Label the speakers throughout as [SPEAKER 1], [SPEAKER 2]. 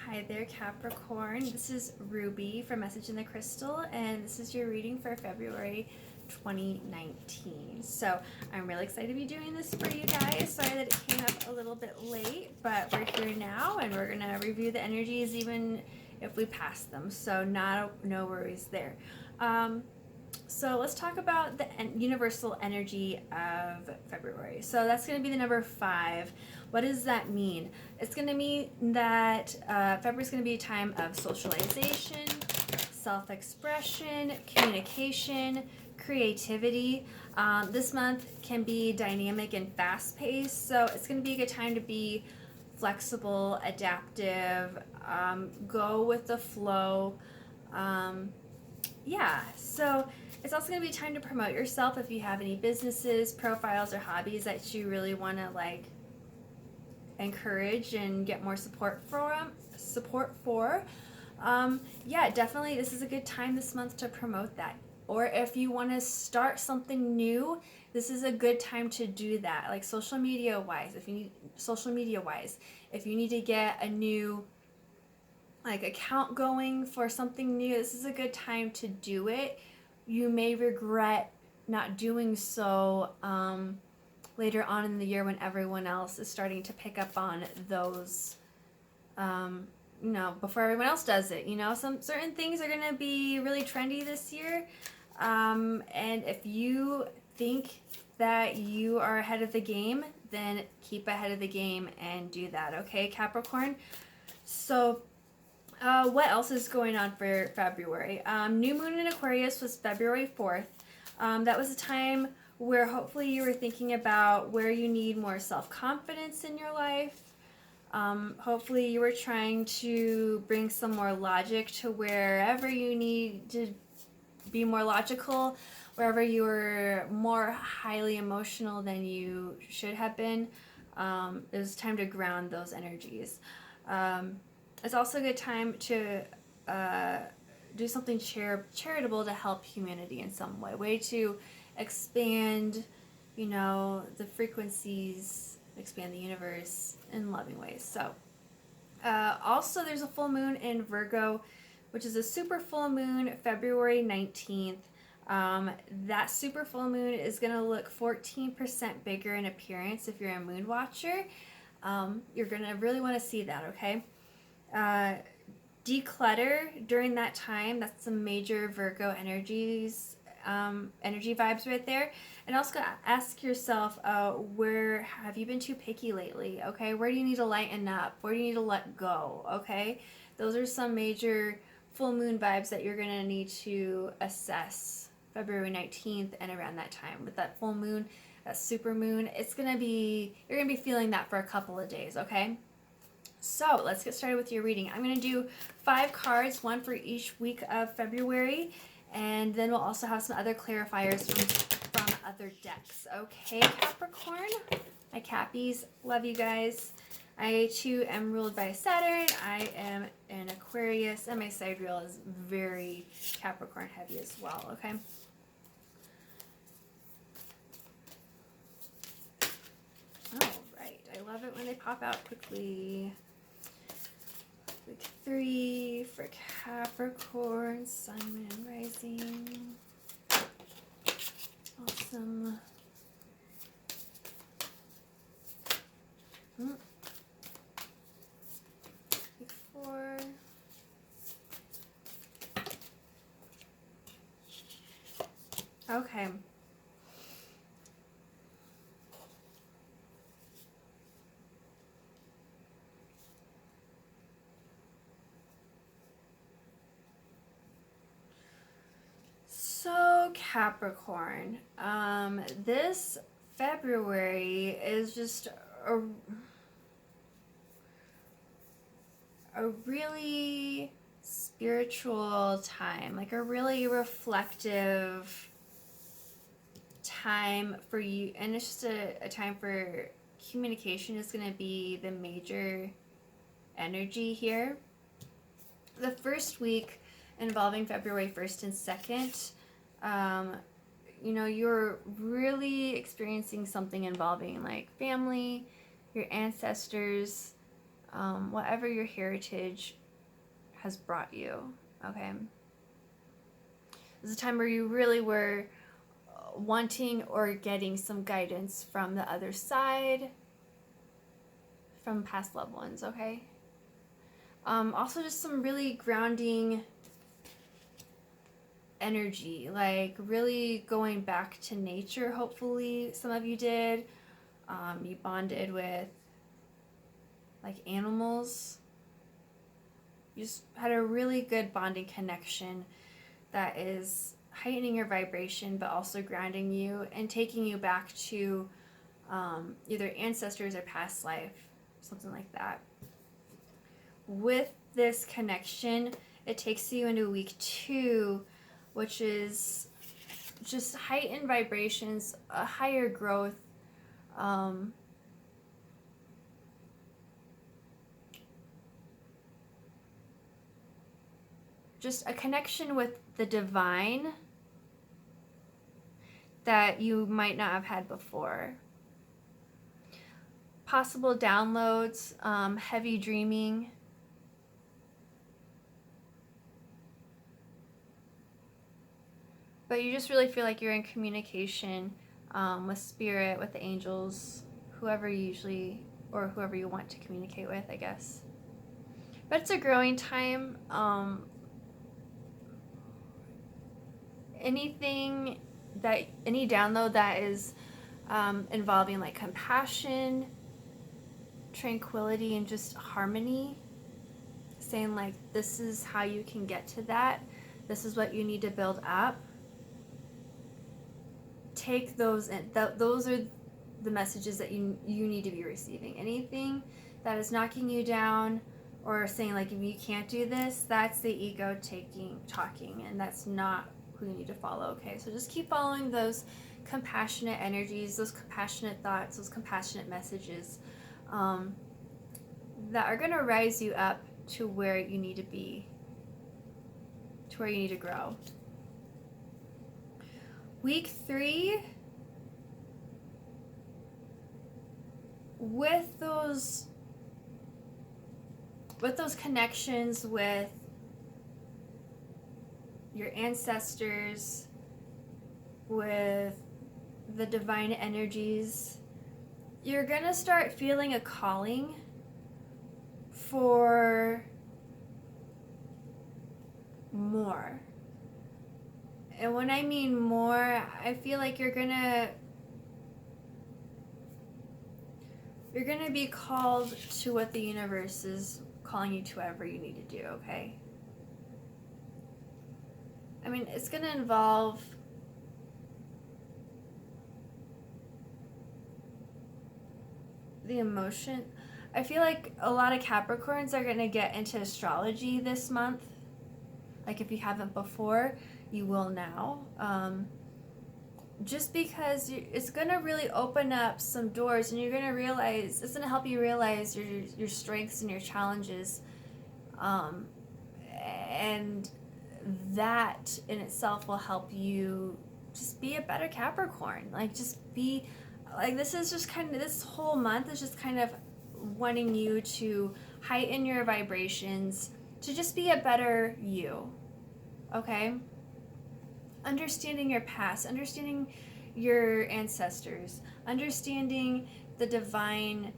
[SPEAKER 1] Hi there, Capricorn. This is Ruby from Message in the Crystal, and this is your reading for February 2019. So I'm really excited to be doing this for you guys. Sorry that it came up a little bit late, but we're here now, and we're going to review the energies even if we pass them. So no worries there. So let's talk about the universal energy of February. So that's going to be the number 5. What does that mean? It's going to mean that February is going to be a time of socialization, self-expression, communication, creativity. This month can be dynamic and fast-paced, so it's going to be a good time to be flexible, adaptive, go with the flow. So it's also going to be time to promote yourself if you have any businesses, profiles, or hobbies that you really want to encourage and get more support for. Definitely this is a good time this month to promote that. Or if you want to start something new, this is a good time to do that. Like social media wise, if you need to get a new account going for something new, this is a good time to do it. You may regret not doing so later on in the year when everyone else is starting to pick up on those, before everyone else does it. Some certain things are going to be really trendy this year. And if you think that you are ahead of the game, then keep ahead of the game and do that. Okay, Capricorn? So what else is going on for February? New moon in Aquarius was February 4th. That was a time where hopefully you were thinking about where you need more self-confidence in your life. Hopefully you were trying to bring some more logic to wherever you need to be more logical, wherever you were more highly emotional than you should have been. It was time to ground those energies. It's also a good time to do something charitable to help humanity in some way to expand, the frequencies, expand the universe in loving ways. So, also there's a full moon in Virgo, which is a super full moon, February 19th. That super full moon is going to look 14% bigger in appearance if you're a moon watcher. You're going to really want to see that, okay? Declutter during that time. That's some major Virgo energy vibes right there. And also ask yourself, where have you been too picky lately? Okay, where do you need to lighten up? Where do you need to let go? Okay, those are some major full moon vibes that you're gonna need to assess February 19th and around that time. With that full moon, that super moon, you're gonna be feeling that for a couple of days. Okay. So let's get started with your reading. I'm going to do 5 cards, one for each week of February, and then we'll also have some other clarifiers from other decks. Okay, Capricorn? My Cappies, love you guys. I too am ruled by Saturn. I am an Aquarius, and my sidereal is very Capricorn heavy as well, okay? All right, I love it when they pop out quickly. Week 3 for Capricorn, Sun, Moon, and Rising. Awesome. Week 4. Okay. So Capricorn, this February is just a really spiritual time, like a really reflective time for you, and it's just a time for communication is going to be the major energy here. The first week involving February 1st and 2nd, you're really experiencing something involving like family, your ancestors, whatever your heritage has brought you, okay? This is a time where you really were wanting or getting some guidance from the other side, from past loved ones, okay? Also just some really grounding energy, like really going back to nature. Hopefully some of you did. You bonded with like animals. You just had a really good bonding connection that is heightening your vibration, but also grounding you and taking you back to either ancestors or past life, something like that. With this connection, it takes you into week 2, which is just heightened vibrations, a higher growth, just a connection with the divine that you might not have had before. Possible downloads, heavy dreaming. But you just really feel like you're in communication with spirit, with the angels, whoever you want to communicate with, I guess. But it's a growing time. Any download that is involving like compassion, tranquility, and just harmony, saying like, this is how you can get to that. This is what you need to build up. Take those in. Those are the messages that you need to be receiving. Anything that is knocking you down or saying like, if you can't do this, that's the ego talking, and that's not who you need to follow, okay? So just keep following those compassionate energies, those compassionate thoughts, those compassionate messages that are going to rise you up to where you need to be, to where you need to grow. Week 3, with those connections with your ancestors, with the divine energies, you're gonna start feeling a calling for more. And when I mean more, I feel like you're gonna be called to what the universe is calling you to, whatever you need to do, okay? I mean, it's going to involve the emotion. I feel like a lot of Capricorns are going to get into astrology this month. Like if you haven't before, you will now. Just because it's going to really open up some doors, and you're going to realize, it's going to help you realize your strengths and your challenges. And that in itself will help you just be a better Capricorn. Like just be like, this is just kind of, this whole month is just kind of wanting you to heighten your vibrations, to just be a better you. Okay? Understanding your past, understanding your ancestors, understanding the divine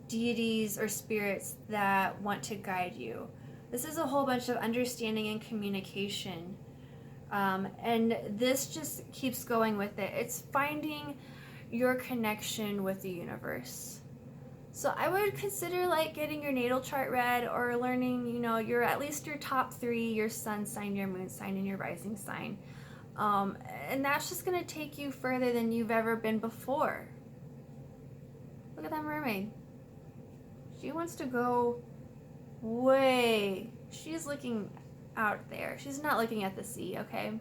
[SPEAKER 1] deities or spirits that want to guide you. This is a whole bunch of understanding and communication. And this just keeps going with it. It's finding your connection with the universe. So I would consider like getting your natal chart read, or learning, at least your top 3, your sun sign, your moon sign, and your rising sign. And that's just going to take you further than you've ever been before. Look at that mermaid. She wants to go way. She's looking out there. She's not looking at the sea, okay?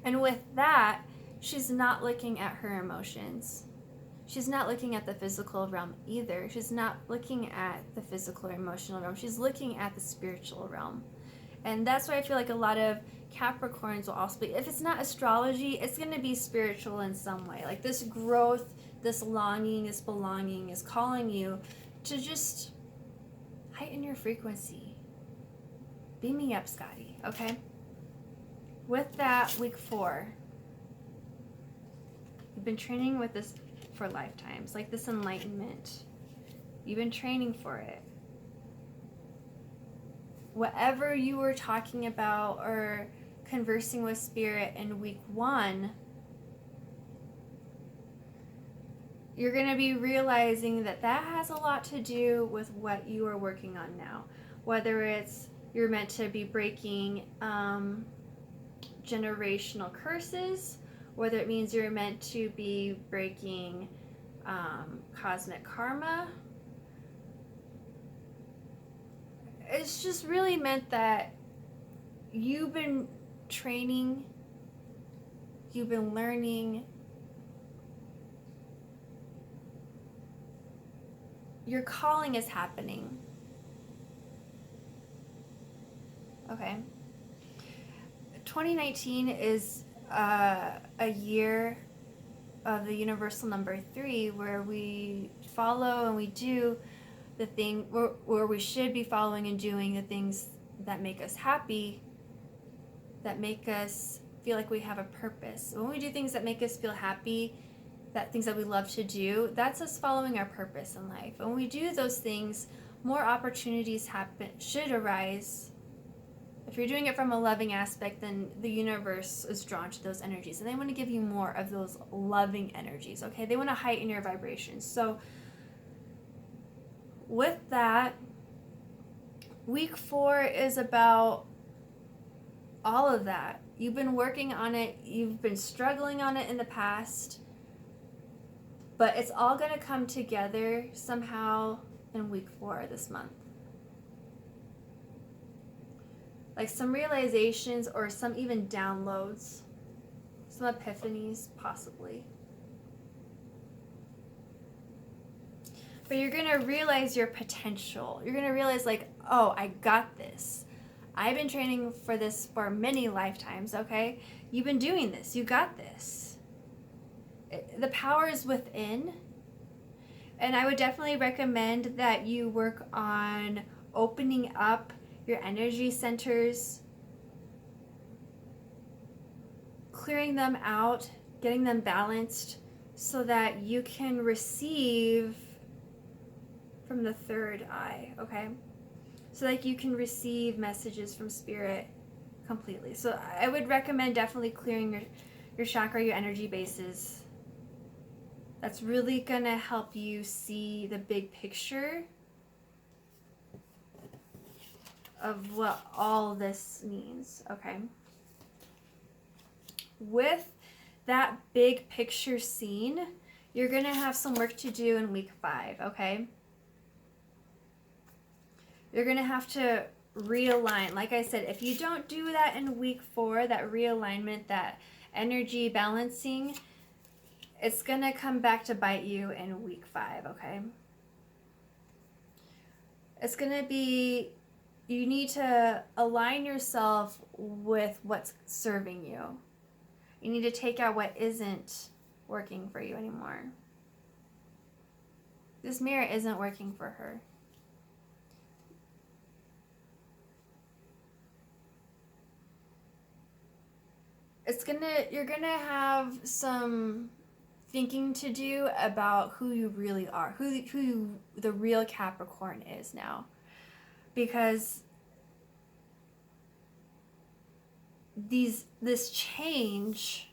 [SPEAKER 1] And with that, she's not looking at her emotions. She's not looking at the physical realm either. She's not looking at the physical or emotional realm. She's looking at the spiritual realm. And that's why I feel like a lot of Capricorns will also be, if it's not astrology, it's going to be spiritual in some way. Like this growth, this longing, this belonging is calling you to just heighten your frequency. Beam me up, Scotty, okay? With that, week 4, you've been training with this for lifetimes, like this enlightenment. You've been training for it. Whatever you were talking about or conversing with Spirit in week 1, you're going to be realizing that that has a lot to do with what you are working on now. Whether it's you're meant to be breaking generational curses, whether it means you're meant to be breaking cosmic karma. It's just really meant that you've been training, you've been learning, your calling is happening. Okay. 2019 is a year of the universal number 3, where we follow and we do the thing where we should be following and doing the things that make us happy, that make us feel like we have a purpose. When we do things that make us feel happy, that things that we love to do, that's us following our purpose in life. When we do those things, more opportunities should arise. If you're doing it from a loving aspect, then the universe is drawn to those energies, and they want to give you more of those loving energies, okay? They want to heighten your vibrations. So with that, week 4 is about all of that. You've been working on it, you've been struggling on it in the past, but it's all going to come together somehow in week 4 this month. Like some realizations or some even downloads, some epiphanies possibly. But you're going to realize your potential. You're going to realize like, oh, I got this. I've been training for this for many lifetimes, okay? You've been doing this. You got this. The power is within. And I would definitely recommend that you work on opening up your energy centers, clearing them out, getting them balanced so that you can receive from the 3rd eye, okay? So like you can receive messages from Spirit completely. So I would recommend definitely clearing your chakra, your energy bases. That's really gonna help you see the big picture of what all this means, okay? With that big picture seen, you're gonna have some work to do in week 5, okay? You're going to have to realign. Like I said, if you don't do that in week 4, that realignment, that energy balancing, it's going to come back to bite you in week 5, okay? It's going to be, you need to align yourself with what's serving you. You need to take out what isn't working for you anymore. This mirror isn't working for her. You're gonna have some thinking to do about who you really are, who the real Capricorn is now, because this change,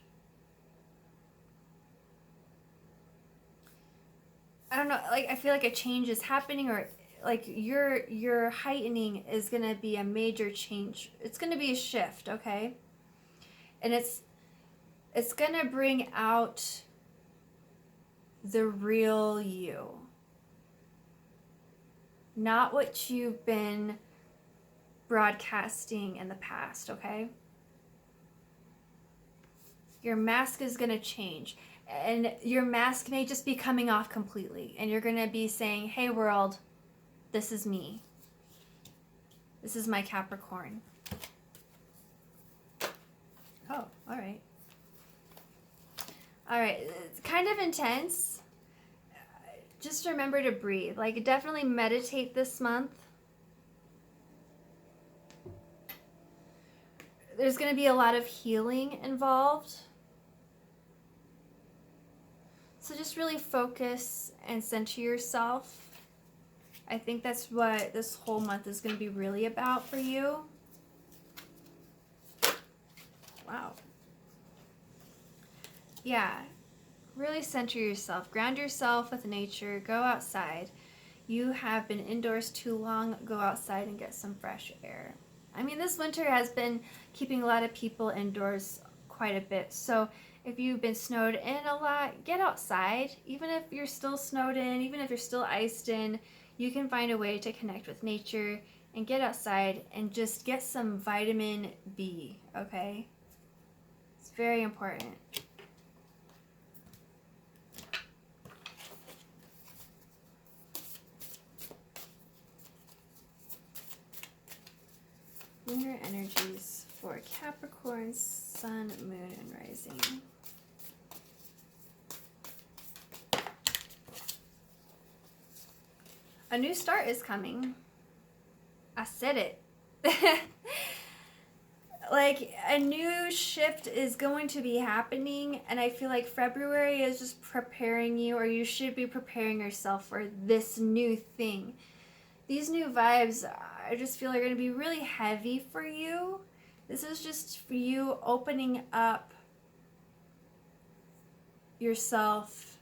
[SPEAKER 1] I don't know, like I feel like a change is happening, or like your heightening is gonna be a major change. It's gonna be a shift, okay? And it's gonna bring out the real you. Not what you've been broadcasting in the past, okay? Your mask is gonna change. And your mask may just be coming off completely. And you're gonna be saying, hey world, this is me. This is my Capricorn. Oh, all right. All right, it's kind of intense. just remember to breathe. Like, definitely meditate this month. There's going to be a lot of healing involved. So just really focus and center yourself. I think that's what this whole month is going to be really about for you. Wow. Yeah. Really center yourself. Ground yourself with nature. Go outside. You have been indoors too long. Go outside and get some fresh air. I mean, this winter has been keeping a lot of people indoors quite a bit. So if you've been snowed in a lot, get outside. Even if you're still snowed in, even if you're still iced in, you can find a way to connect with nature and get outside and just get some vitamin B, okay? It's very important. Lunar energies for Capricorn, Sun, Moon, and Rising. A new start is coming. I said it. Like, a new shift is going to be happening, and I feel like February is just preparing you, or you should be preparing yourself for this new thing. These new vibes, I just feel are going to be really heavy for you. This is just for you opening up yourself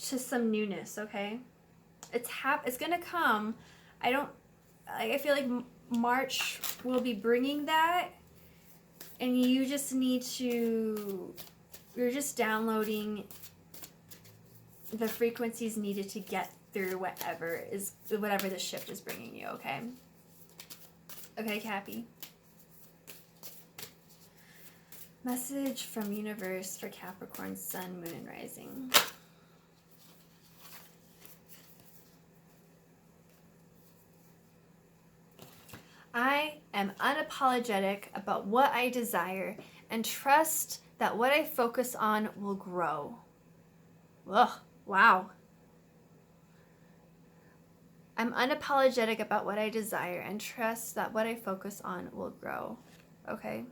[SPEAKER 1] to some newness, okay? It's going to come. I feel like March will be bringing that, and you just need to, you're just downloading the frequencies needed to get through whatever the shift is bringing you, okay? Okay, Cappy. Message from universe for Capricorn, Sun, Moon, and Rising. I am unapologetic about what I desire and trust that what I focus on will grow. Ugh, wow. I'm unapologetic about what I desire and trust that what I focus on will grow. Okay?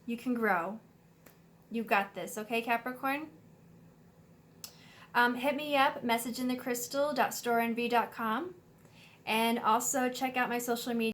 [SPEAKER 1] You can grow. You got this, okay, Capricorn? Hit me up, messageinthecrystal.storenvy.com. And also check out my social media.